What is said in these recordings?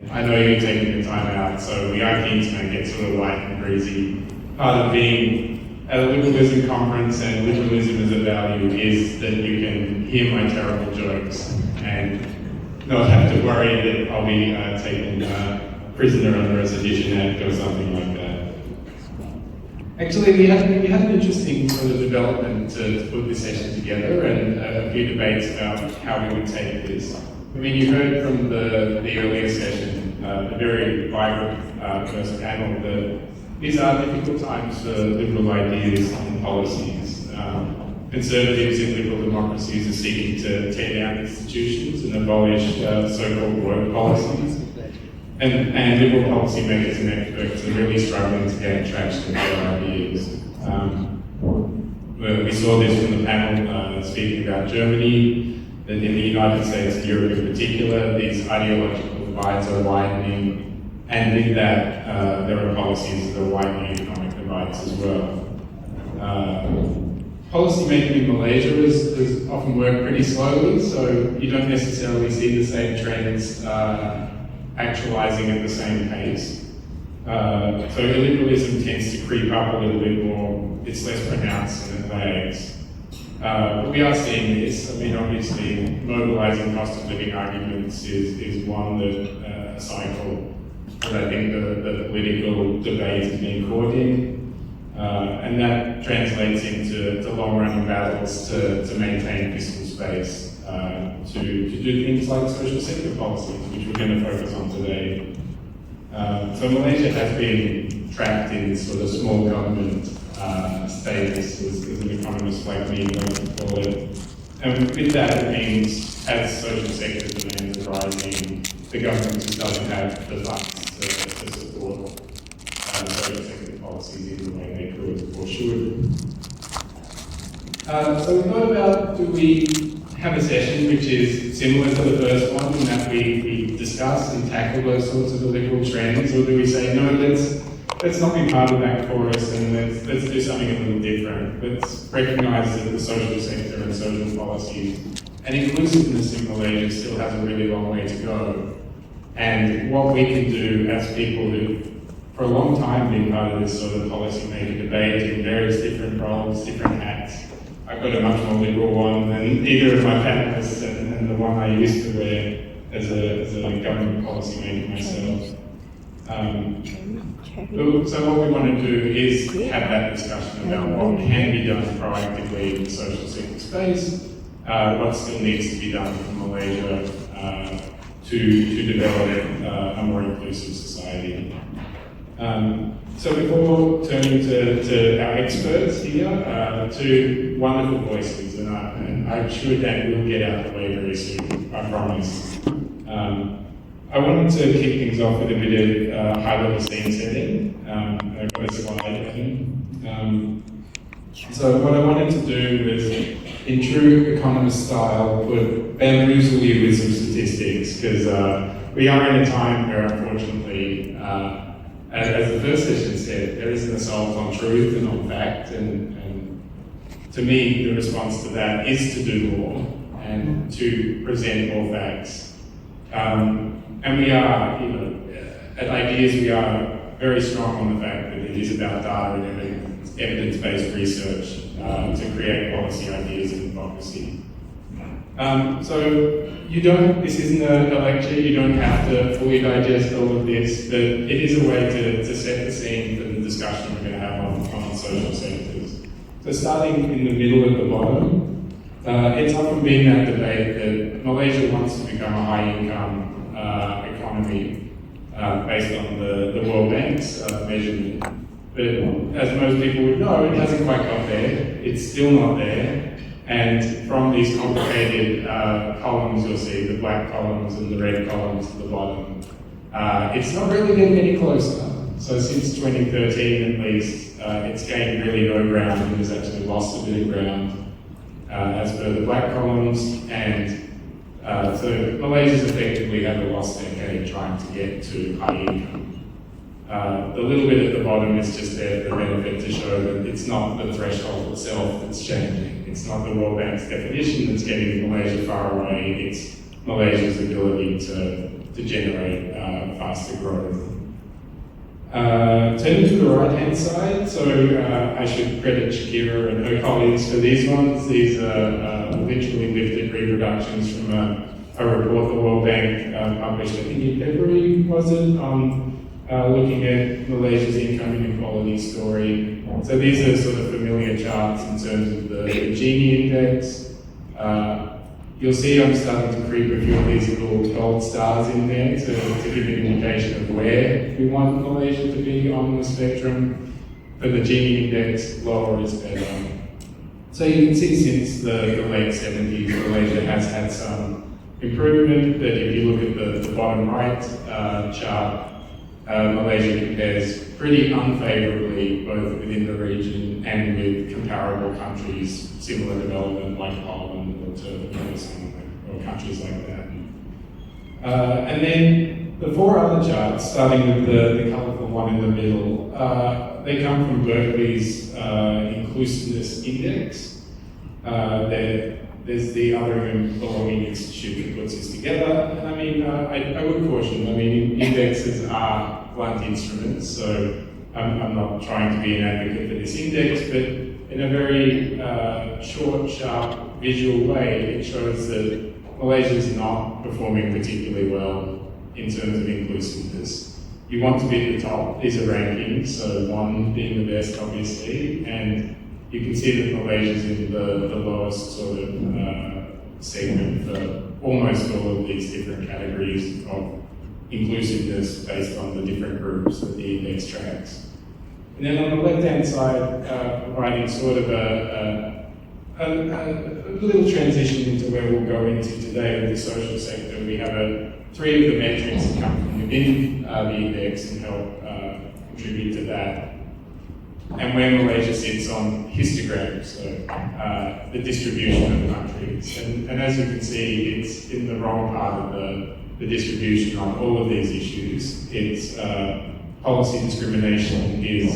I know you're taking the time out, so we are keen to make it sort of light and breezy. Part of being at a liberalism conference and liberalism as a value is that you can hear my terrible jokes and not have to worry that I'll be taken prisoner under a Sedition Act or something like that. Actually, we had an interesting sort of development to put this session together, and a few debates about how we would take this. I mean, you heard from the earlier session, a very vibrant first panel, that these are difficult times for liberal ideas and policies. Conservatives in liberal democracies are seeking to tear down institutions and abolish so-called woke policies. And liberal policymakers and experts are really struggling to gain traction with their ideas. We saw this from the panel speaking about Germany, that in the United States and Europe in particular, these ideological divides are widening, and with that, there are policies that are widening economic divides as well. Policy making in Malaysia has often worked pretty slowly, so you don't necessarily see the same trends actualizing at the same pace. So illiberalism tends to creep up a little bit more, it's less pronounced and it lags. But we are seeing this. I mean, obviously, mobilizing cost of living arguments is one that cycle that I think the political debate is being caught in. And that translates into long-running battles to maintain fiscal space, to do things like social sector policies, which we're going to focus on today. So Malaysia has been trapped in sort of small government status, as an economist like me likes to call it. And with that, it means as social sector demands are rising, the government just doesn't have the funds to support social sector policies in the way they could or should. So we thought about, do we have a session which is similar to the first one, in that we discuss and tackle those sorts of liberal trends, or do we say, no, let's not be part of that chorus and let's do something a little different. Let's recognise that the social sector and social policies and inclusiveness in Malaysia still has a really long way to go. And what we can do as people who for a long time been part of this sort of policy making debate in various different roles, different hats. I've got a much more liberal one than either of my panelists and the one I used to wear as a government policy maker myself. So what we want to do is have that discussion about what can be done proactively in the social sector space, what still needs to be done for Malaysia to develop a more inclusive society. So before turning to our experts here, two wonderful voices, and I'm sure that will get out of the way very soon, I promise. I wanted to kick things off with a bit of high-level scene setting. I've got a slide, I think. So what I wanted to do was, in true economist style, bamboozle you with some statistics, because we are in a time where, unfortunately, as the first session said, there is an assault on truth and on fact, and to me, the response to that is to do more and to present more facts. And we are, at IDEAS, we are very strong on the fact that it is about data and evidence-based research to create policy ideas in democracy. So this isn't a lecture, you don't have to fully digest all of this, but it is a way to set the scene for the discussion we're going to have on social sectors. So starting in the middle at the bottom, it's often been that debate that Malaysia wants to become a high-income economy based on the World Bank's measurement. But as most people would know, it hasn't quite got there, it's still not there. And from these complicated columns, you'll see the black columns and the red columns at the bottom. It's not really getting any closer. So since 2013 at least, it's gained really no ground and has actually lost a bit of ground as per the black columns. And so Malaysia's effectively had a lost decade trying to get to high income. The little bit at the bottom is just there for benefit to show that it's not the threshold itself that's changing. It's not the World Bank's definition that's getting Malaysia far away. It's Malaysia's ability to to generate faster growth. Turning to the right-hand side, so I should credit Shakira and her colleagues for these ones. These are literally lifted reproductions from a report the World Bank published, I think in February, was it, on looking at Malaysia's income inequality story. So these are sort of familiar charts in terms of the Gini index. You'll see I'm starting to creep a few of these little gold stars in there to give an indication of where we want Malaysia to be on the spectrum. For the Gini index, lower is better. So you can see since the late 70s, Malaysia has had some improvement, but if you look at the bottom right chart, Malaysia compares pretty unfavorably both within the region and with comparable countries, similar development like Poland or Turkey or countries like that. And then the four other charts, starting with the colourful one in the middle, they come from Berkeley's Inclusiveness Index. There's the Other and Belonging Institute that puts this together. And I mean, I would caution, I mean, indexes are blunt instruments, so I'm not trying to be an advocate for this index, but in a very short, sharp, visual way, it shows that Malaysia is not performing particularly well in terms of inclusiveness. You want to be at the top. These are rankings, so one being the best, obviously, and you can see that Malaysia's in the lowest sort of segment for almost all of these different categories of inclusiveness based on the different groups that the index tracks. And then on the left-hand side, providing sort of a little transition into where we'll go into today with the social sector. We have three of the metrics that come from within the index and help contribute to that. And where Malaysia sits on histograms, so the distribution of countries. And as you can see, it's in the wrong part of the distribution on all of these issues. It's policy discrimination is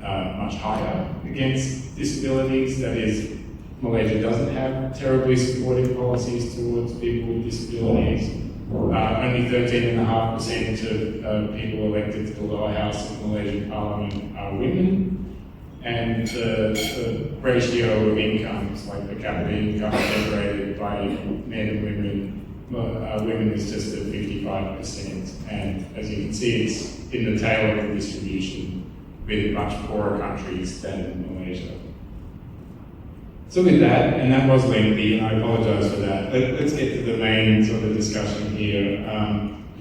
much higher against disabilities. That is, Malaysia doesn't have terribly supportive policies towards people with disabilities. Only 13.5% of people elected to the lower house of the Malaysian Parliament are women, and the ratio of incomes, like per capita income separated by men and women is just at 55%, and as you can see, it's in the tail of the distribution with much poorer countries than Malaysia. So with that, and that was lengthy, and I apologise for that, let's get to the main sort of discussion here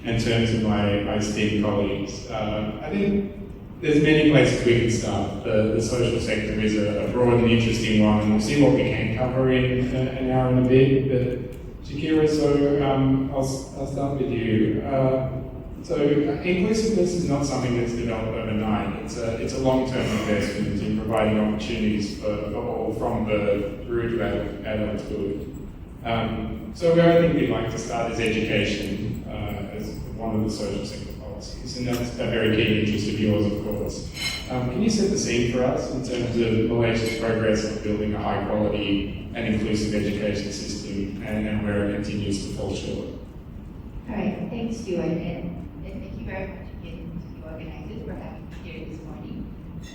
in terms of my esteemed colleagues. I think there's many places we can start. The social sector is a broad and interesting one, and we'll see what we can cover in an hour and a bit. But Shakira, so I'll start with you. So inclusiveness is not something that's developed overnight. It's a long-term investment in providing opportunities for all from birth through to adulthood. So where I think we'd like to start is education as one of the social sector policies, and that's a very keen interest of yours, of course. Can you set the scene for us in terms of Malaysia's progress in building a high-quality and inclusive education system and where it continues to fall short? All right, thanks, Stuart, and thank you very much again to the organizers for having me here this morning.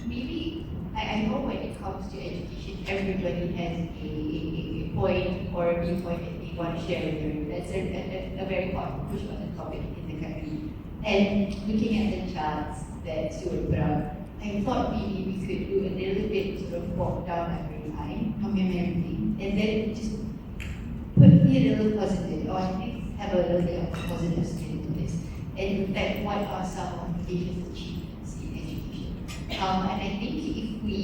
Maybe, I know when it comes to education, everybody has a point or a viewpoint that they want to share with you. That's a very hot push button topic in the country. And looking at the charts that Stuart put out, I thought maybe we could do a little bit sort of walk down memory line, compare everything, and then just put me a little positive, or at least have a little bit of a positive spin into this. And in fact, what are some of Asia's achievements in education? And I think if we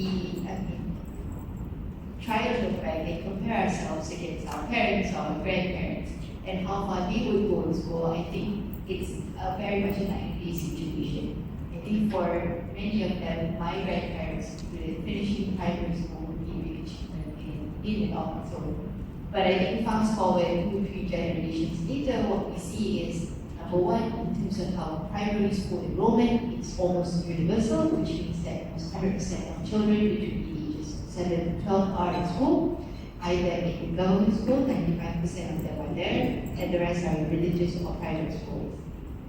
try to look back and compare ourselves against our parents or our grandparents and how far they would go in school, I think it's very much an ideal situation. I think for many of them, my grandparents, finishing primary school would be a big achievement in and of its own. But I think fast forward 2-3 generations later, what we see is, number one, in terms of how primary school enrollment is almost universal, which means that almost 100% of children between the ages 7 and 12 are in school. either in government schools, 95% of them are there, and the rest are in religious or private schools.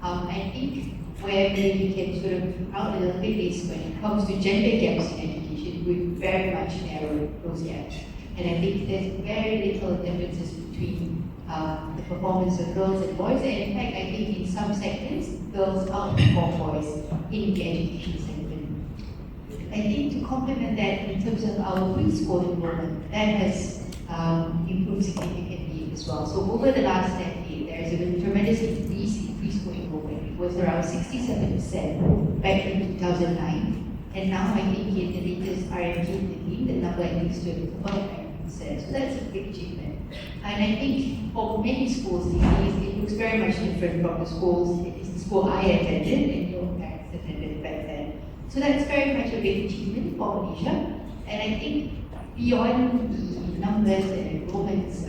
I think where we can sort of out a little bit is when it comes to gender gaps in education, we very much narrow those gaps. And I think there's very little differences between the performance of girls and boys, and in fact, I think in some segments, girls outperform boys in the education segment. I think to complement that, in terms of our preschool enrollment, that has improved significantly as well. So over the last decade, there has been a tremendous increase in preschool enrollment. It was around 67% back in 2009, and now I think in the latest RMG, the number increased to about 90%. So that's a big achievement. And I think for many schools these days, it looks very much different from the schools. It's the school I attended and your parents attended back then. So that's very much a big achievement for Malaysia. And I think beyond the numbers and enrollments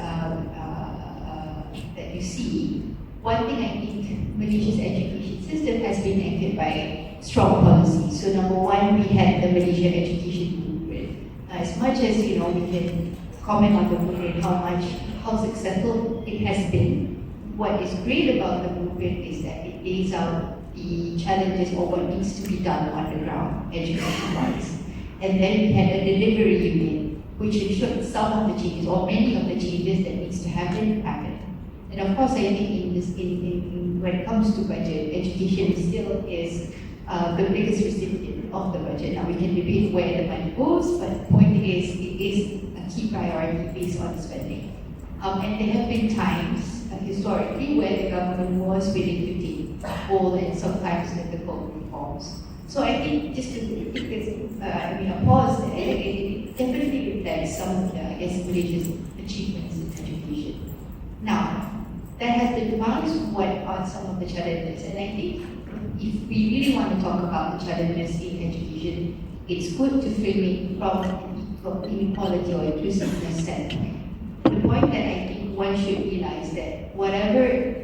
that you see, one thing I think Malaysia's education system has been anchored by strong policies. So number one, we had the Malaysia Education Blueprint. As much as we can comment on the blueprint, how successful it has been, what is great about the blueprint is that it lays out the challenges or what needs to be done on the ground, education-wise. And then we had a delivery unit, which ensured some of the changes or many of the changes that needs to happen. And of course, I think when it comes to budget, education still is the biggest recipient of the budget. Now we can debate where the money goes, but the point is, it is a key priority based on spending. And there have been times historically where the government was willing to take bold and sometimes difficult reforms. So I think just to take this, a pause there, it definitely reflects some of Malaysia's achievements in education. Now, that has been devised what are some of the challenges, and I think if we really want to talk about the challenges in education, it's good to frame it from inequality or inclusiveness standpoint. The point that I think one should realize that whatever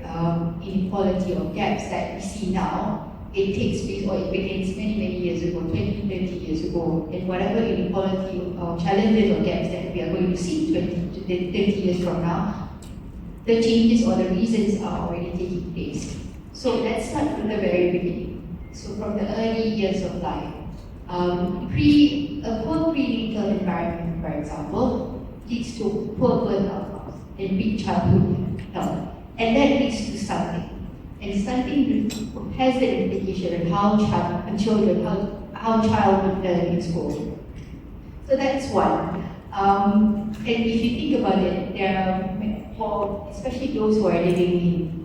inequality or gaps that we see now, it takes place or it begins many, many years ago, 20, 30 years ago, and whatever inequality or challenges or gaps that we are going to see 20 to 30 years from now, the changes or the reasons are already taking place. So let's start from the very beginning. So from the early years of life, a poor prenatal environment, for example, leads to poor birth outcomes and weak childhood health. And that leads to stunting. And stunting has an implication on how child would learn in school. So that's one. And if you think about it, there are, especially those who are living in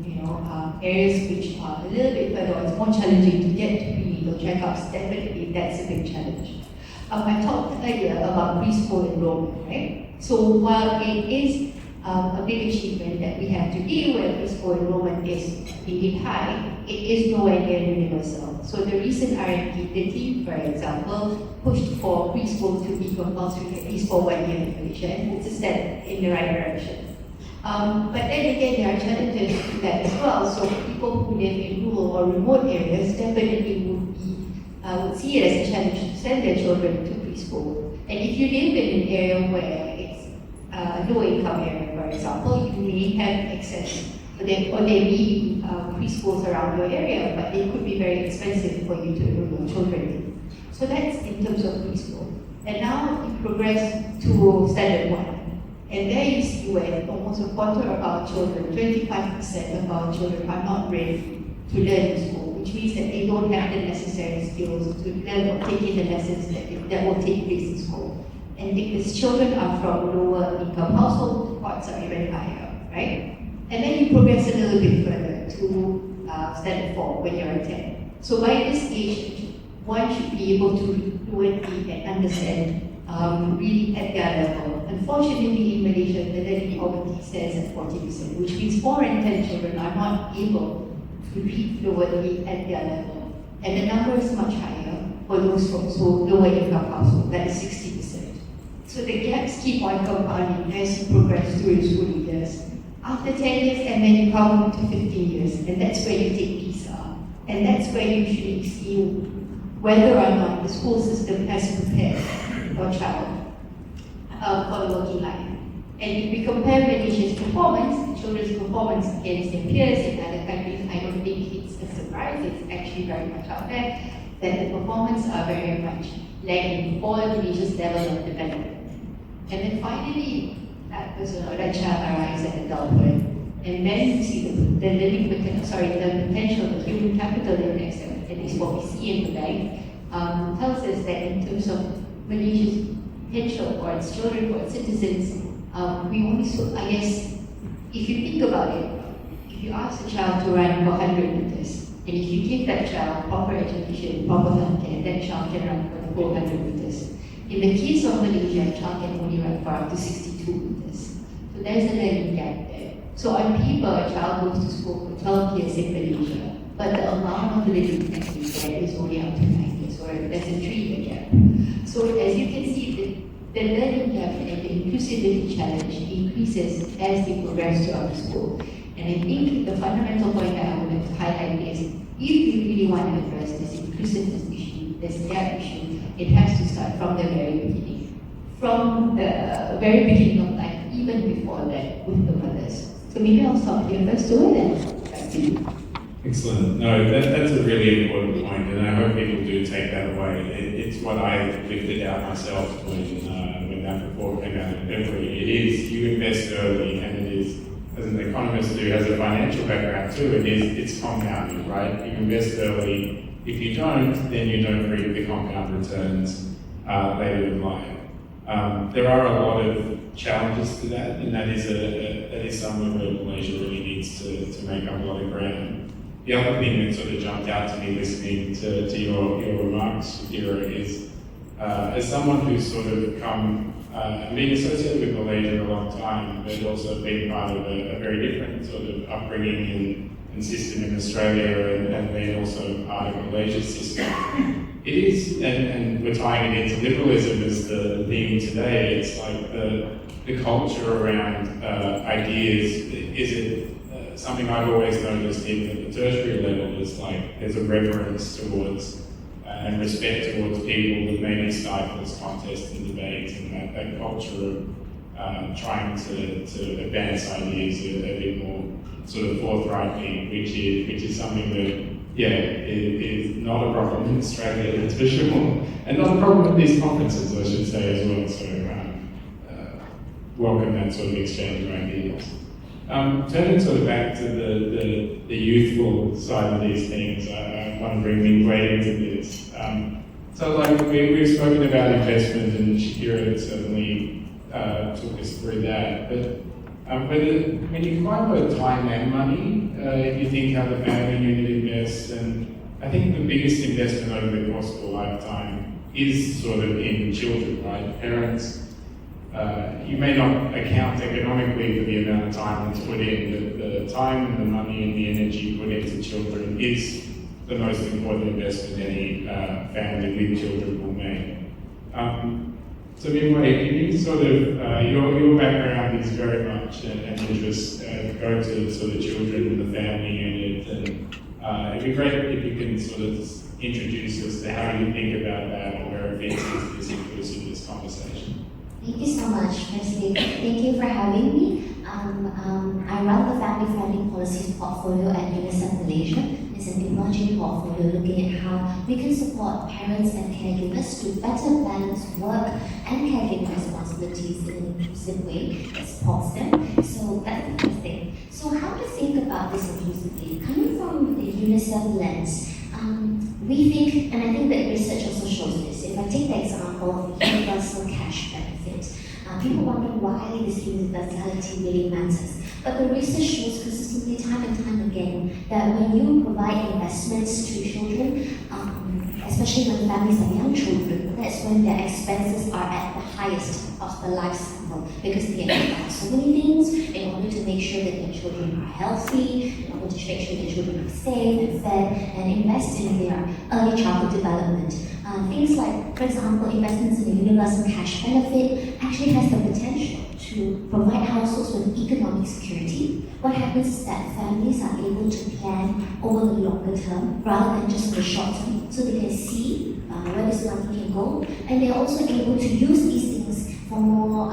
areas which are a little bit further, it's more challenging to get to prenatal checkups. Definitely, that's a big challenge. I talked earlier about preschool enrollment, right? So while it is a big achievement that we have today, where preschool enrollment is indeed high, it is nowhere near universal. So the recent RMP, the team, for example, pushed for preschool to be compulsory at least for 1 year in Malaysia, and it's a step in the right direction. But then again, there are challenges to that as well. So people who live in rural or remote areas definitely would see it as a challenge to send their children to preschool. And if you live in an area where it's a low-income area, for example, you may have access, or there may be preschools around your area, but they could be very expensive for you to enroll your children in. So that's in terms of preschool. And now we progress to standard 1. And there you see where almost a quarter of our children, 25% of our children are not ready to learn in school, which means that they don't have the necessary skills to learn or take in the lessons that will take place in school. And because children are from lower income households, the odds are even higher, right? And then you progress a little bit further to standard 4 when you're at 10. So by this age, one should be able to fluently and understand really at their level. Unfortunately, in Malaysia, the learning poverty stands at 40%, which means 4 in 10 children are not able to read fluently at their level. And the number is much higher for those from lower income households, that is 60%. So the gaps keep on compounding as you progress through your schooling years. After 10 years, and then you come to 15 years, and that's where you take PISA. And that's where you should see whether or not the school system has prepared your child for the working life. And if we compare Malaysia's performance, children's performance against their peers in other countries, I don't think it's a surprise, it's actually very much out there, that the performance are very much lagging for Malaysia's level of development. And then finally, that person or that child arrives at adulthood. And then you see the living potential, the potential, the human capital index, at least what we see in the bank, tells us that in terms of Malaysia's potential for its children, for its citizens, we only saw, I guess, if you think about it, if you ask a child to run for 100 meters, and if you give that child proper education, proper healthcare, that child can run for the full 100 meters. In the case of Malaysia, a child can only run for up to 62 meters. So there's a learning gap there. So on paper, a child goes to school for 12 years in Malaysia, but the amount of living expectancy there is only up to 9 years, or there's a 3-year gap. So as you can see, the learning gap and the inclusivity challenge increases as they progress throughout the school. And I think the fundamental point that I would like to highlight is, if you really want to address this inclusiveness issue, this gap issue, it has to start from the very beginning. From the very beginning of life, even before that, with the mothers. So maybe I'll stop here first, and then back to you. Excellent. No, that's a really important point, and I hope people do take that away. It's what I lifted out myself when that report came out in February. It is, you invest early, and it is, as an economist who has a financial background too, it's compounding, right? You invest early. If you don't, then you don't reap the compound returns later in life. There are a lot of challenges to that, and that is somewhere where Malaysia really needs to make up a lot of ground. The other thing that sort of jumped out to me listening to your remarks, Kira, is as someone who's sort of been associated with Malaysia a long time, but also been part of a very different sort of upbringing and system in Australia, and then also part of Malaysia's system. It is, and we're tying it into liberalism as the theme today, it's like the culture around ideas, is it something I've always noticed in at the tertiary level is like there's a reverence towards and respect towards people that maybe stifles contest and debate, and that culture of trying to advance ideas a bit more sort of forthrightly, which is something that, is not a problem in Australia, that's for sure, and not a problem at these conferences, I should say as well. So welcome that sort of exchange of ideas. Turning sort of back to the youthful side of these things, I want to bring Ming Wei into this. So like we've spoken about investment, and Shakira certainly took us through that, but when you combine both time and money, if you think how the family unit invests, and I think the biggest investment over the course of a lifetime is sort of in children, right? Parents, you may not account economically for the amount of time that's put in, but the time and the money and the energy put into children is the most important investment any family with children will make. So Mingwei, can you sort of, your background is very much an interest, go to sort of children in the family unit, and it'd be great if you can sort of introduce us to how you think about that and where it fits into this inclusiveness conversation. Thank you so much, firstly. Thank you for having me. I run the Family Friendly Policies portfolio at UNICEF Malaysia. It's an emerging portfolio looking at how we can support parents and caregivers to better balance work and caregiving responsibilities in an inclusive way that supports them. So that's the first thing. So how to think about this inclusively? Coming from the UNICEF lens, we think, and I think that research also shows this, if I take the example of the universal cash benefit, people wonder why this universality really matters. But the research shows consistently, time and time again, that when you provide investments to children, especially when families are young children, that's when their expenses are at the highest of the life cycle, because they have to buy so many things in order to make sure that their children are healthy, in order to make sure their children are safe and fed, and invest in their early childhood development. Things like, for example, investments in a universal cash benefit actually has the potential to provide households with economic security. What happens is that families are able to plan over the longer term rather than just the short term, so they can see where this money can go, and they're also able to use these things for more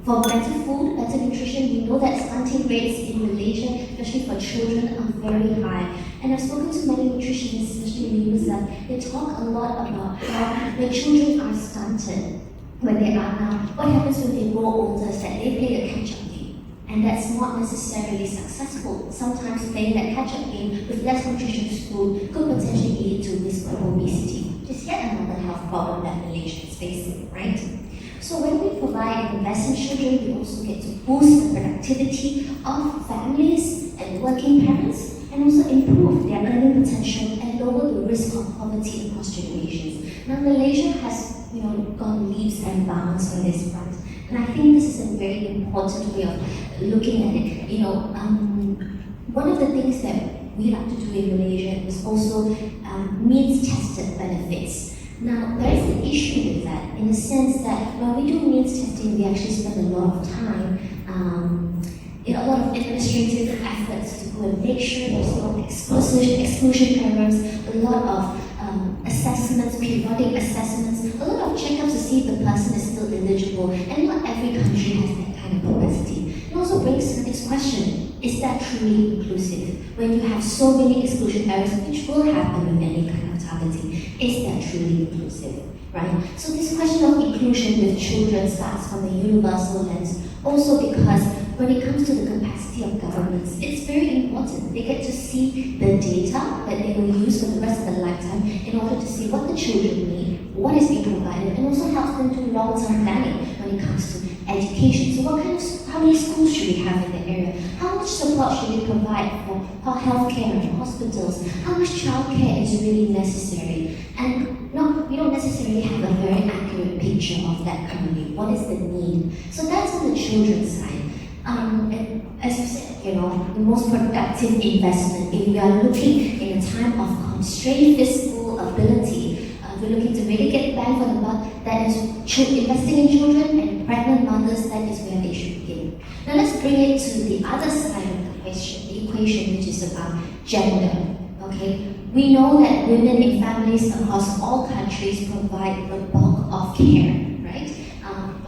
For better food, better nutrition, we know that stunting rates in Malaysia, especially for children, are very high. And I've spoken to many nutritionists, especially in UNICEF, they talk a lot about how when children are stunted, when they are now, what happens when they grow older is that they play a catch-up game. And that's not necessarily successful. Sometimes playing that catch-up game with less nutritious food could potentially lead to risk of obesity, which is yet another health problem that Malaysia is facing, right? So when we provide and invest in children, we also get to boost the productivity of families and working parents, and also improve their earning potential and lower the risk of poverty across generations. Now Malaysia has gone leaps and bounds on this front, and I think this is a very important way of looking at it. One of the things that we like to do in Malaysia is also means-tested benefits. Now, there is an issue with that, in the sense that when we do means testing, we actually spend a lot of time, a lot of administrative efforts to go and make sure there's no exclusion errors, a lot of assessments, periodic assessments, a lot of checkups to see if the person is still eligible, and not every country has that kind of capacity. It also brings the next question, is that truly inclusive? When you have so many exclusion errors, which will happen with any kind of targeting, is that truly inclusive, right? So this question of inclusion with children starts from a universal lens, also because when it comes to the capacity of governments, it's very important. They get to see the data that they will use for the rest of their lifetime in order to see what the children need, what is being provided, and also helps them do long-term planning when it comes to education. So how many schools should we have in the area? How much support should we provide for healthcare and hospitals? How much childcare is really necessary? And we don't necessarily have a very accurate picture of that currently. What is the need? So that's on the children's side. And as you said, the most productive investment, if we are looking in a time of constrained fiscal ability, we're looking to really get bang for the buck, that is investing in children and pregnant mothers, that is where they should begin. Now let's bring it to the other side of the equation, which is about gender. Okay, we know that women in families across all countries provide the bulk of care, right?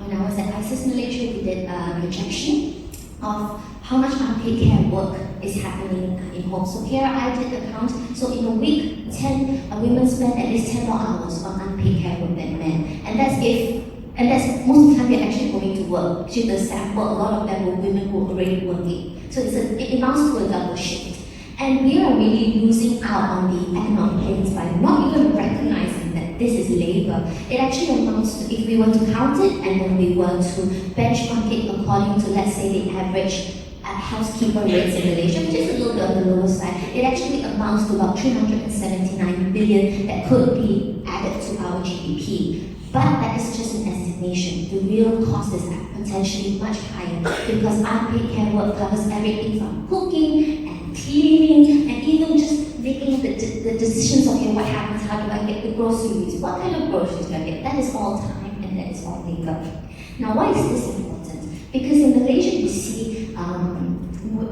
When I was at IDEAS Malaysia, we did a projection of how much unpaid care work is happening in homes. So here I did the count. So in a week, 10 women spend at least 10 more hours on unpaid care work than men. And that's most of the time they're actually going to work. Actually, the sample, a lot of them were women who were already working. So it amounts to a double shift. And we are really losing out on the economic gains by not even recognizing that this is labor. It actually amounts to, if we were to count it and then we were to benchmark it according to, let's say, the average housekeeper rates in Malaysia, which is a little bit on the lower side, it actually amounts to about 379 billion that could be added to our GDP. But that is just an estimation. The real cost is potentially much higher because unpaid care work covers everything from cooking and cleaning and even just making the decisions, okay, what happens, how do I get the groceries, what kind of groceries do I get? That is all time and that is all labor. Now, why is this important? Because in Malaysia, you see,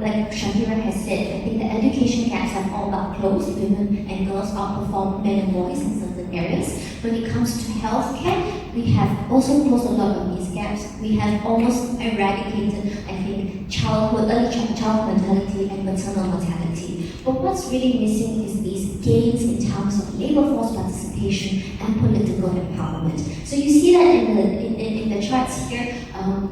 like Shakira has said, I think the education gaps have all but closed. Women and girls outperform men and boys in certain areas. When it comes to healthcare, we have also closed a lot of these gaps. We have almost eradicated, I think, early child mortality and maternal mortality. But what's really missing is these gains in terms of labor force participation and political empowerment. So you see that in the charts here.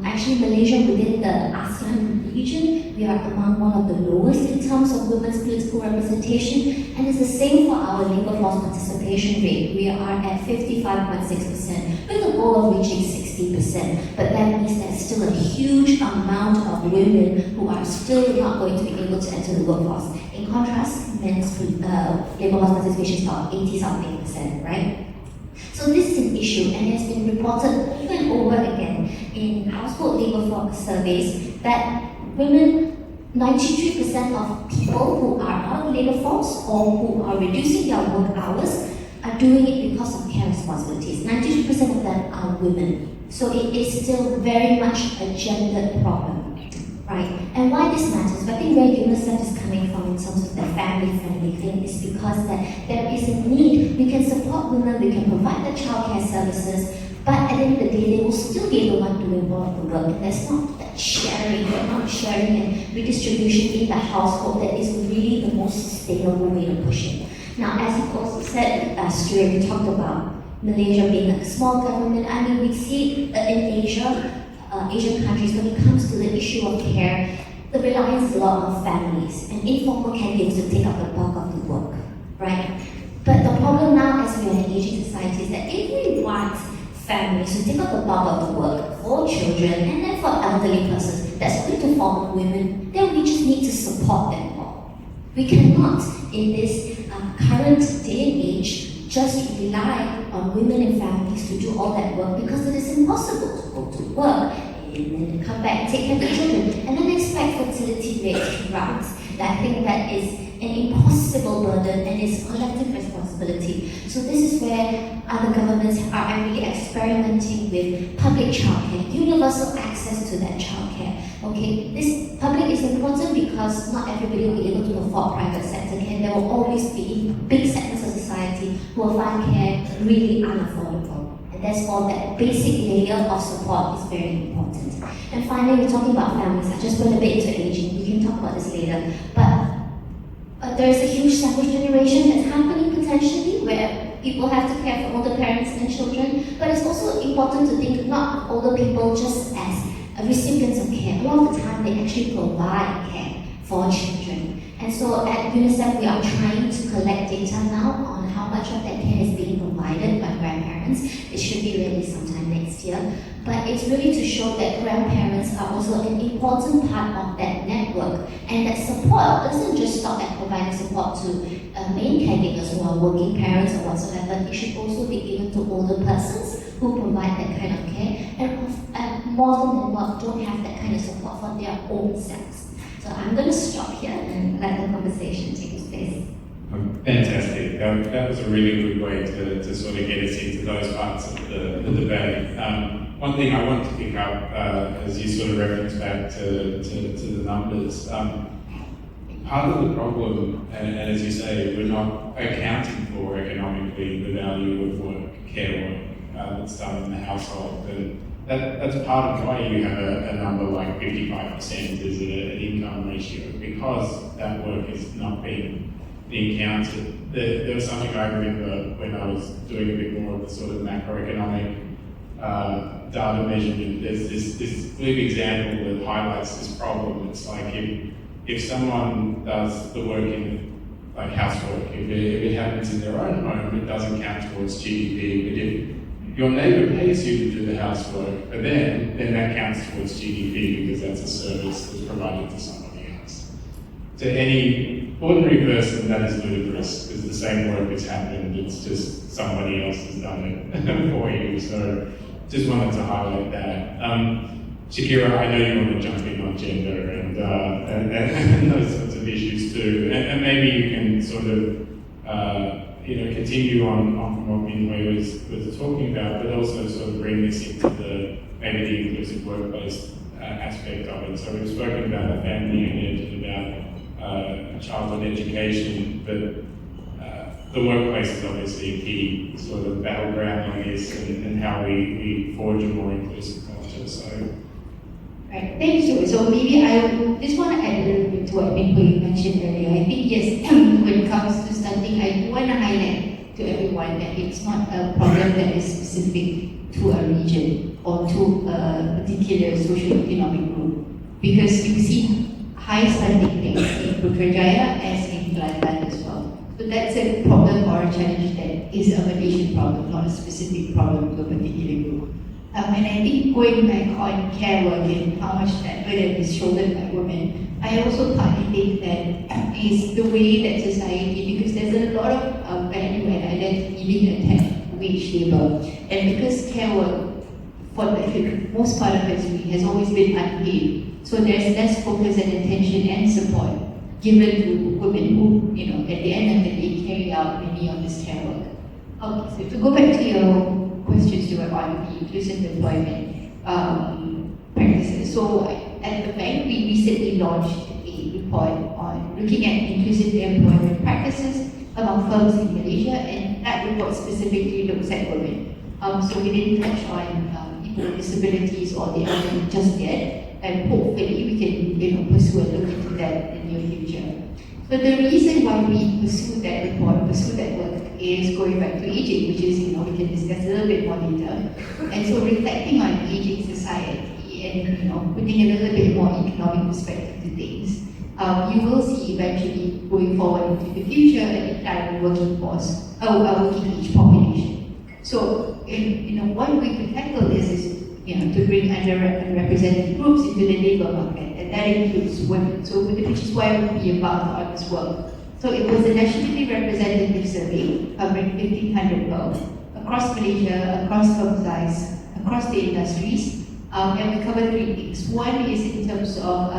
Actually, Malaysia within the ASEAN region, we are among one of the lowest in terms of women's political representation, and it's the same for our labor force participation rate. We are at 55.6%, with a goal of reaching 60%. But that means there's still a huge amount of women who are still not going to be able to enter the workforce. In contrast, men's labor force participation is about 80-something%, right? So this is an issue, and it has been reported over and over again in household labor force surveys that women, 93% of people who are out of the labor force or who are reducing their work hours are doing it because of care responsibilities. 93% of them are women. So it is still very much a gendered problem, right? And why this matters, I think where UNICEF is coming from in terms of the family-friendly thing is because that there is a need. We can support women, we can provide the childcare services But at the end of the day, they will still be the one doing all of the work, and there's not that sharing, and redistribution in the household that is really the most sustainable way to push it. Now, as you also said, Stuart, we talked about Malaysia being a small government. I mean, we see in Asia, Asian countries, when it comes to the issue of care, the reliance is a lot on families and informal caregivers to take up the bulk of the work, right? But the problem now, as we are an aging society, is that if we want families to take up the bulk of the work for children and then for elderly persons that's going to fall on women, then we just need to support them all. We cannot, in this current day and age, just rely on women and families to do all that work, because it is impossible to go to work and then come back and take care of the children and then expect fertility rates to rise. I think that is an impossible burden and it's collective responsibility. So this is where other governments are really experimenting with public childcare, universal access to that childcare. Okay, this public is important because not everybody will be able to afford private sector care. There will always be big segments of society who will find care really unaffordable. And that's all, that basic layer of support is very important. And finally, we're talking about families. I just went a bit into aging. We can talk about this later. But there is a huge sandwich generation that's happening potentially, where people have to care for older parents and children. But it's also important to think not of older people just as recipients of care. A lot of the time, they actually provide care for children. And so at UNICEF, we are trying to collect data now on how much of that care is being provided by grandparents. It should be ready sometime next year. But it's really to show that grandparents are also an important part of that network, and that support doesn't just stop at providing support to main caregivers who are working parents or whatsoever. It should also be given to older persons who provide that kind of care, and more than not, don't have that kind of support for their own selves. So I'm going to stop here and let the conversation take its place. Fantastic. That was a really good way to sort of get us into those parts of the debate. One thing I want to pick up, as you sort of reference back to the numbers, part of the problem, and as you say, we're not accounting for economically the value of work, care work, that's done in the household. And that's part of why you have a number like 55% as an income ratio, because that work is not being counted. There was something I remember when I was doing a bit more of the sort of macroeconomic data measurement. There's this good example that highlights this problem. It's like if someone does the work in like housework, if it happens in their own home, it doesn't count towards GDP. But if your neighbour pays you to do the housework, but then that counts towards GDP, because that's a service that's provided to somebody else. To any ordinary person, that is ludicrous, because the same work has happened, it's just somebody else has done it for you. So just wanted to highlight that. Shakira, I know you want to jump in on gender and those sorts of issues too, and maybe you can sort of continue on from what Minhui was talking about, but also sort of bring this into the inclusive workplace aspect of it. So we've spoken about a family unit and about childhood education, but the workplace is obviously a key sort of battleground on this, and how we forge a more inclusive culture. So. Right, thanks, Joe. So maybe I just want to add a little bit to what Minhui mentioned earlier. I think yes, when it comes to stunting, I do want to highlight to everyone that it's not a problem that is specific to a region or to a particular socio-economic group, because you see high stunting rates in Putrajaya as in Kelantan as well. So that's a problem or a challenge that is a Malaysian problem, not a specific problem to a particular group. And I think going back on care work and how much that burden is shouldered by women, I also partly think that is the way that society, because there's a lot of value added being attached to wage labor, and because care work for the most part of history has always been unpaid, so there's less focus and attention and support given to women who, at the end of the day, carry out many of this care work. Okay, so to go back to your questions you were on the inclusive employment practices. So at the bank, we recently launched a report on looking at inclusive employment practices among firms in Malaysia, and that report specifically looks at women. So we didn't touch on people with disabilities or the elderly just yet, and hopefully we can pursue and look into that in the near future. But the reason why we pursue that report, pursue that work, is going back to aging, which is, we can discuss a little bit more later. And so reflecting on aging society and, putting a little bit more economic perspective to things, you will see eventually going forward into the future a decline in working force, working age population. So, one way to tackle this is, to bring underrepresented groups into the labor market, and that includes women. So, which is why we'll be embarked on this work. So, it was a nationally representative survey covering 1,500 firms across Malaysia, across firm size, across the industries, and we covered 3 things. One is in terms of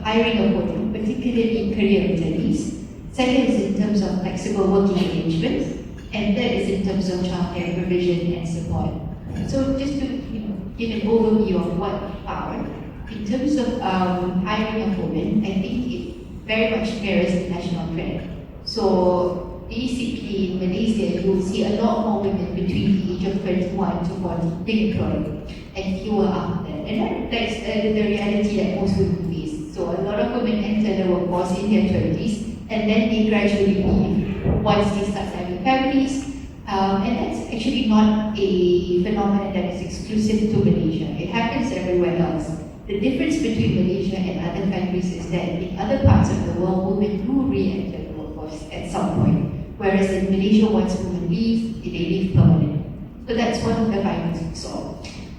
hiring of women, particularly career returnees. Second is in terms of flexible working arrangements, and third is in terms of childcare provision and support. So just to give an overview of what we found, in terms of hiring of women, I think it very much mirrors the national trend. So basically in Malaysia, you will see a lot more women between the age of 31 to 40 being employed, and fewer after that. And that reflects the reality that most women face. So a lot of women enter the workforce in their 20s, and then they gradually leave once they start having families. And that's actually not a phenomenon that is exclusive to Malaysia. It happens everywhere else. The difference between Malaysia and other countries is that in other parts of the world, women do re-enter the workforce at some point. Whereas in Malaysia, once women leave, they leave permanently. So that's one of the findings we saw.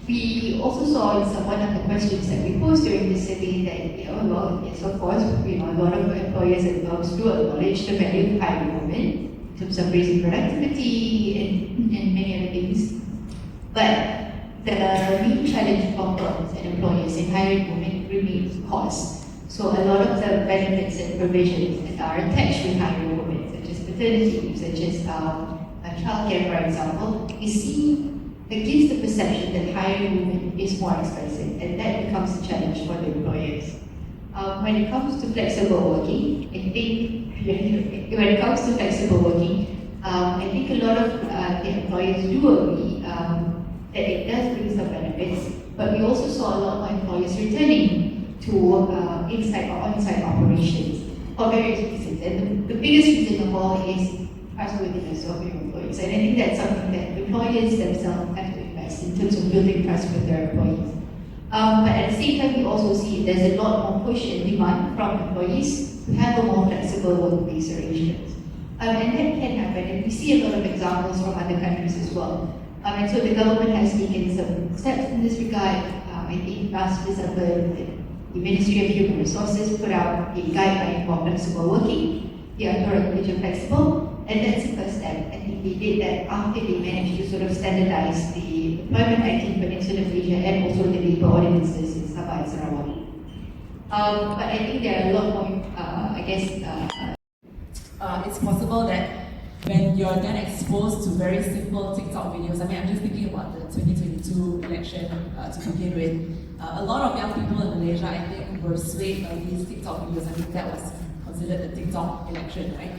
We also saw in one of the questions that we posed during the survey that, yes, of course, a lot of employers and firms do acknowledge the value of hiring women in terms of raising productivity and many other things. But the main challenge for firms and employers in hiring women remains cost. So a lot of the benefits and provisions that are attached with hiring women, such as maternity leave, such as childcare, for example, it gives the perception that hiring women is more expensive, and that becomes a challenge for the employers. When it comes to flexible working, I think a lot of the employers do agree that it does bring some benefits, but we also saw a lot more employers returning to inside or on-site operations for various reasons. And the biggest reason of all is trustworthiness of your employees. And I think that's something that employers themselves have to invest in terms of building trust with their employees. But at the same time, we also see there's a lot more push and demand from employees to have a more flexible workplace arrangements. And that can happen, and we see a lot of examples from other countries as well. And so the government has taken some steps in this regard. I think last December, the Ministry of Human Resources put out a guideline for flexible working, the Authority of Flexible, and that's the first step. I think they did that after they managed to sort of standardize the employment act in Peninsular Malaysia and also the labour ordinances in Sabah and Sarawak. But I think there are a lot more, it's possible that when you're then exposed to very simple TikTok videos, I'm just thinking about the 2022 election to begin with. A lot of young people in Malaysia, I think, were swayed by these TikTok videos. I think that was considered the TikTok election, right?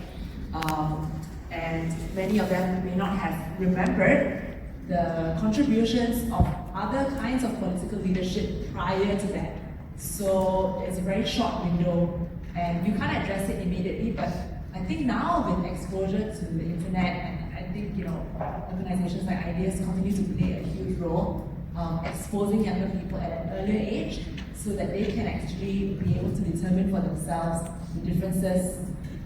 And many of them may not have remembered the contributions of other kinds of political leadership prior to that. So it's a very short window, and you can't address it immediately, but I think now with exposure to the internet, and I think organizations like IDEAS continue to play a huge role, exposing younger people at an earlier age so that they can actually be able to determine for themselves the differences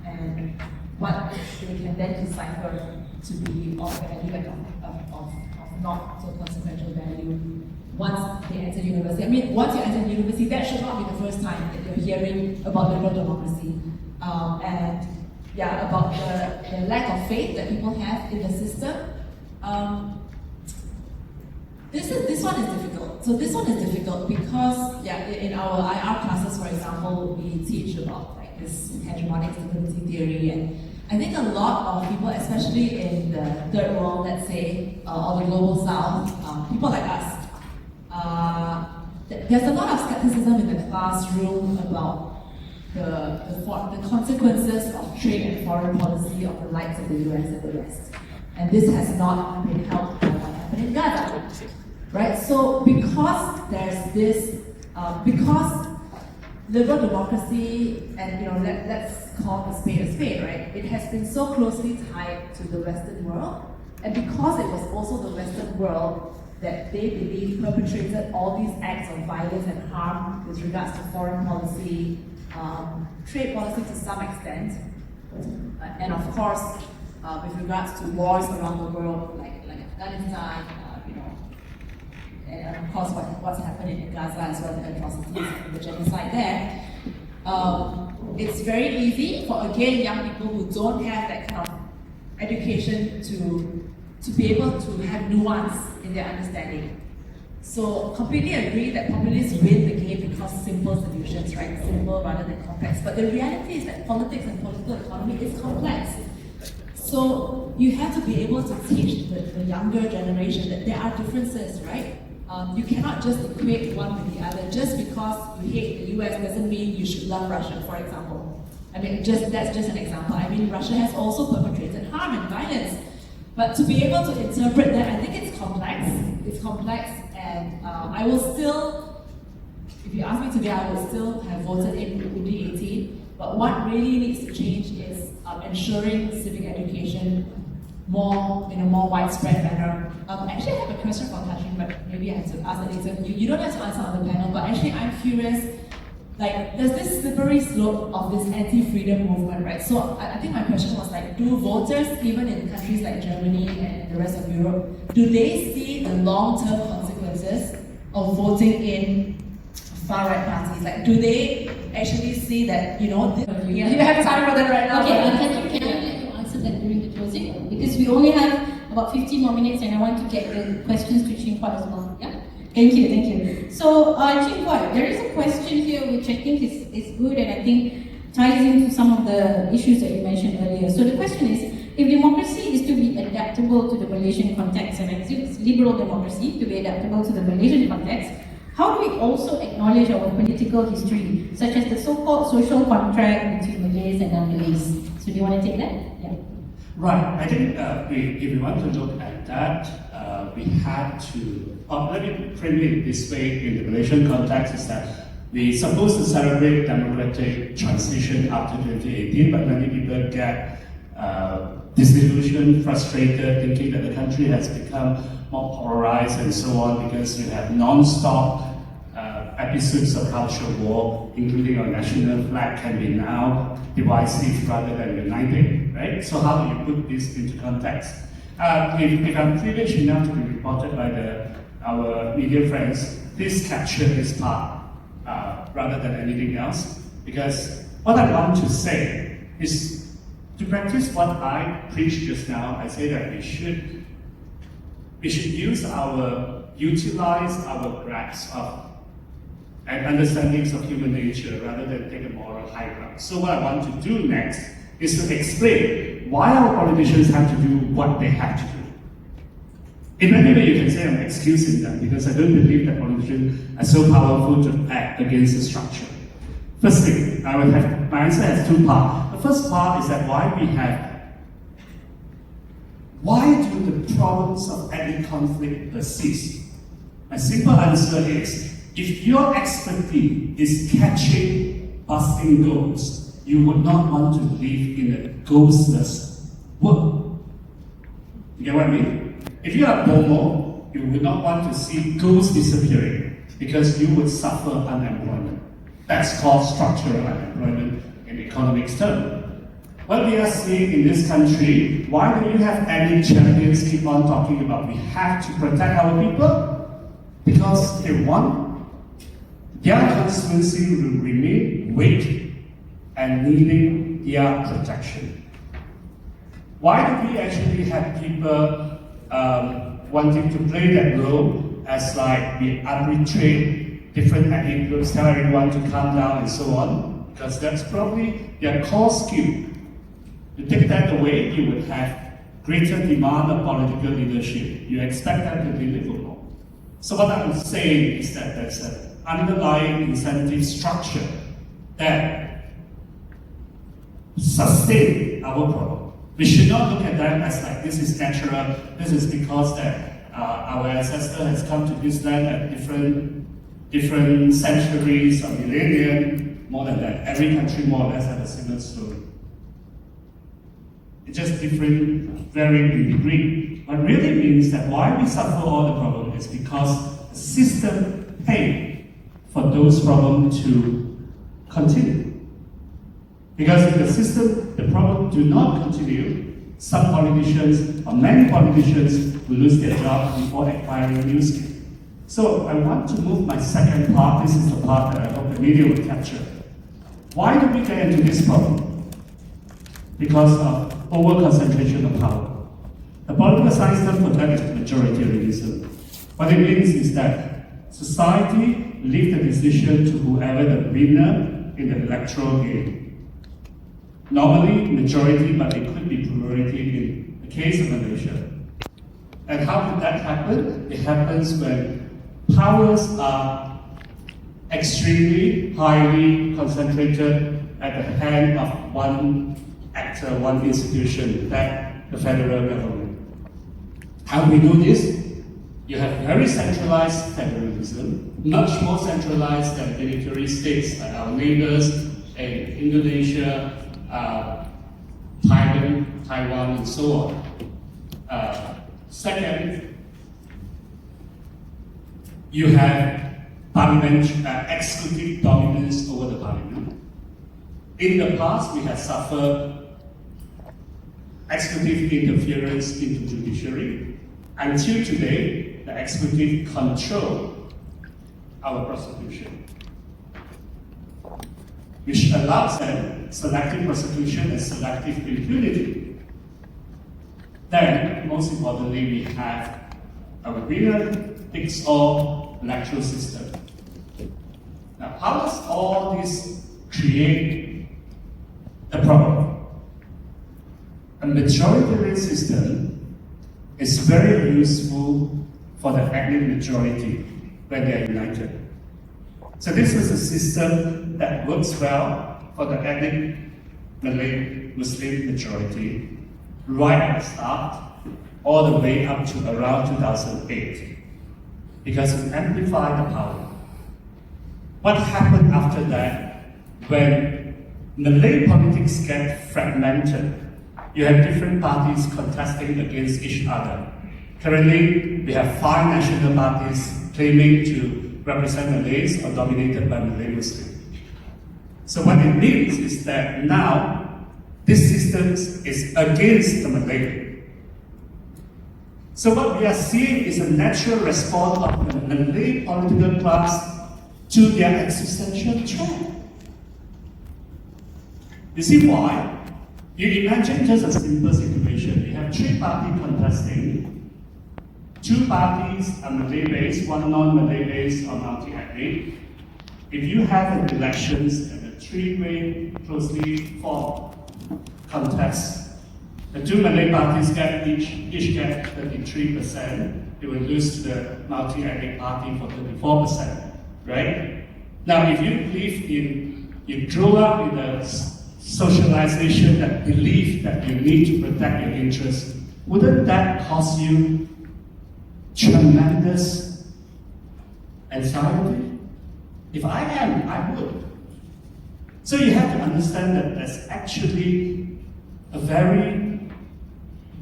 and what they can then decipher to be of value and of not so consequential value once they enter university. Once you enter university, that should not be the first time that you're hearing about liberal democracy. About the lack of faith that people have in the system. This one is difficult. So this one is difficult because in our IR classes, for example, we teach about this hegemonic stability theory, and I think a lot of people, especially in the third world, let's say, or the global south, people like us, there's a lot of skepticism in the classroom about the consequences of trade and foreign policy of the likes of the US and the West. And this has not been helped by what happened in Gaza, right? So because there's this, because liberal democracy, and let's call a spade, right? It has been so closely tied to the Western world, and because it was also the Western world that they believe perpetrated all these acts of violence and harm with regards to foreign policy, trade policy to some extent, and of course, with regards to wars around the world, like Afghanistan, and of course what's happening in Gaza as well, the atrocities and the genocide there. It's very easy for, again, young people who don't have that kind of education to be able to have nuance in their understanding. So completely agree that populists win the game because simple solutions, right? Simple rather than complex. But the reality is that politics and political economy is complex. So you have to be able to teach the younger generation that there are differences, right? You cannot just equate one with the other. Just because you hate the US doesn't mean you should love Russia, for example. I mean, that's just an example. I mean, Russia has also perpetrated harm and violence. But to be able to interpret that, I think it's complex. It's complex, and I will still, if you ask me today, I will still have voted in Undi 18. But what really needs to change is ensuring civic education in a more widespread manner. Actually, I have a question for Katrin, but maybe I have to ask it later. You don't have to answer on the panel, but actually I'm curious, like, there's this slippery slope of this anti-freedom movement, right? So I think my question was like, do voters, even in countries like Germany and the rest of Europe, do they see the long-term consequences of voting in far-right parties? Like, do they actually see that, you have time for that right now? Okay, can I let you answer that during the closing? Because we only have about 15 more minutes and I want to get the questions to Chin Hua as well. Yeah? Thank you. So, Chin Hua, there is a question here which I think is good and I think ties into some of the issues that you mentioned earlier. So the question is, if democracy is to be adaptable to the Malaysian context, and I assume it's liberal democracy to be adaptable to the Malaysian context, how do we also acknowledge our political history, such as the so-called social contract between Malays and non-Malays? So do you want to take that? Yeah. Right. I think if we want to look at that, we had to, let me frame it this way in the Malaysian context, is that we're supposed to celebrate democratic transition after 2018, but many people get disillusioned, frustrated, thinking that the country has become more polarized and so on, because you have non-stop episodes of cultural war, including our national flag can be now divisive rather than uniting, right? So how do you put this into context? If I'm privileged enough to be reported by our media friends, please capture this part rather than anything else, because what I want to say is to practice what I preached just now. I say that we should utilize our grasp of and understandings of human nature rather than take a moral high ground. So what I want to do next is to explain why our politicians have to do what they have to do. In many ways, you can say I'm excusing them because I don't believe that politicians are so powerful to act against the structure. First thing, my answer has two parts. The first part is that why do the problems of ethnic conflict persist? My simple answer is, if your expertise is catching busting ghosts, you would not want to live in a ghostless world. You get what I mean? If you are Bomo, you would not want to see ghosts disappearing because you would suffer unemployment. That's called structural unemployment in economics terms. What we are seeing in this country, why do you have ethnic champions keep on talking about we have to protect our people? Because they want their constituency will remain weak and needing their protection. Why do we actually have people wanting to play that role as like we arbitrate different ethnic groups, tell everyone to calm down and so on? Because that's probably their core skill. To take that away, you would have greater demand of political leadership. You expect them to deliver more. So what I'm saying is that there's an underlying incentive structure that sustains our problem. We should not look at that as like this is natural, this is because that our ancestor has come to this land at different centuries or millennia, more than that. Every country more or less has a similar story. It's just different, varying in degree. What really means that why we suffer all the problems is because the system paid for those problems to continue. Because if the system, the problem do not continue, some politicians or many politicians will lose their job before acquiring new skills. So I want to move my second part. This is the part that I hope the media will capture. Why do we get into this problem? Because of over-concentration of power. The political science term for that is majoritarianism. What it means is that society leaves the decision to whoever the winner in the electoral game. Normally majority, but it could be plurality in the case of Malaysia. And how did that happen? It happens when powers are extremely highly concentrated at the hand of one actor, one institution, that the federal government. How do we do this? You have very centralized federalism, much more centralized than military states like our neighbors in Indonesia, Thailand, Taiwan, and so on. Second, you have parliament, exclusive dominance over the parliament. In the past, we have suffered executive interference into judiciary. Until today, the executive control our prosecution, which allows them selective prosecution and selective impunity. Then, most importantly, we have our winner-takes-all electoral system. Now, how does all this create a problem? A majoritarian system is very useful for the ethnic majority when they are united. So this is a system that works well for the ethnic Malay Muslim majority right at the start, all the way up to around 2008, because it amplified the power. What happened after that, when Malay politics get fragmented, you have different parties contesting against each other. Currently, we have 5 national parties claiming to represent Malays or dominated by Malay Muslims. So what it means is that now, this system is against the Malay. So what we are seeing is a natural response of the Malay political class to their existential threat. You see why? You imagine just a simple situation. You have 3 parties contesting. 2 parties are Malay-based, 1 non-Malay-based or multi-ethnic. If you have an elections and a 3-way closely formed contest, the 2 Malay parties get each get 33%. They will lose to the multi-ethnic party for 34%, right? Now, if you grow up in a socialization that belief that you need to protect your interests, wouldn't that cause you tremendous anxiety? If I am, I would. So you have to understand that there's actually a very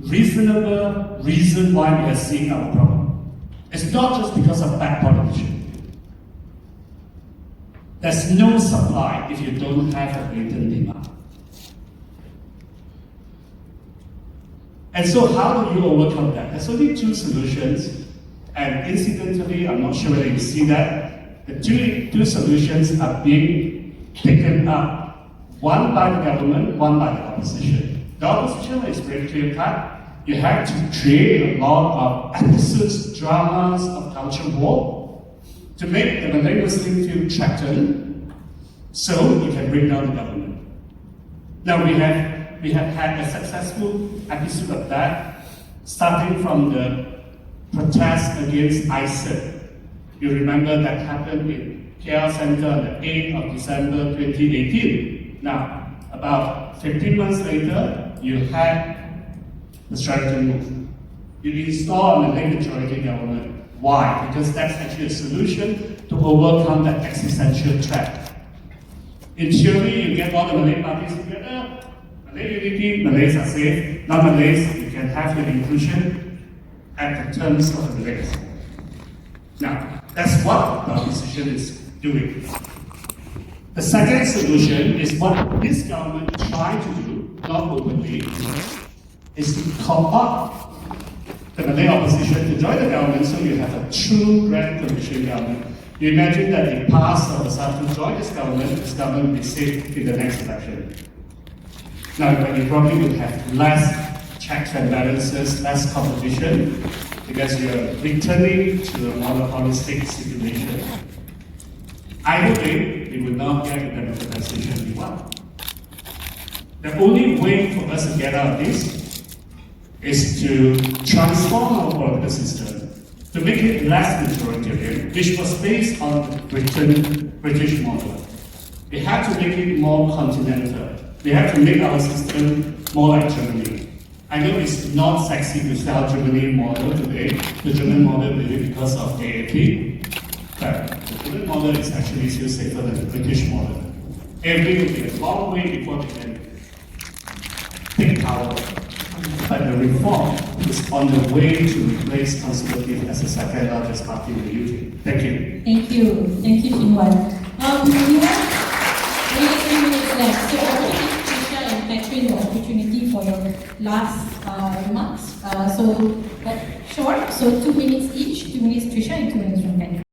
reasonable reason why we are seeing our problem. It's not just because of bad politicians. There's no supply if you don't have a latent demand. And so how do you overcome that? There's only 2 solutions, and incidentally, I'm not sure whether you see that, the two solutions are being taken up, one by the government, one by the opposition. The opposition is very clear-cut. You have to create a lot of episodes, dramas of culture war to make the Malay Muslim feel threatened, so you can bring down the government. Now we have had a successful episode of that, starting from the protest against ISIL. You remember that happened in KL Center on the 8th of December 2018. Now, about 15 months later, you had the strategy move. You install a Malay majority government. Why? Because that's actually a solution to overcome that existential threat. In theory, you get all the Malay parties together, Malay unity, Malays are safe, non-Malays, you can have your inclusion at the terms of the Malays. Now, that's what the opposition is doing. The second solution is what this government tried to do, not openly, is to co-opt the Malay opposition to join the government so you have a true grand coalition government. You imagine that if PAS or SATU join this government will be safe in the next election. Now, but you probably would have less checks and balances, less competition, because you're returning to a monopolistic situation. Either way, we will not get the democratization we want. The only way for us to get out of this is to transform our political system, to make it less majoritarian, which was based on the British model. We have to make it more continental. We have to make our system more like Germany. I know it's not sexy to sell Germany model today, the German model maybe because of AAP, but the German model is actually still safer than the British model. Everything will be a long way before they can take power. But the reform is on the way to replace Conservative as the second largest party in the UK. Thank you. Thank you. Thank you, Chin Wan. We have only 3 minutes left, so I will give Tricia and Catherine the opportunity for your last remarks. So short, so 2 minutes each, 2 minutes Tricia and 2 minutes from Catherine.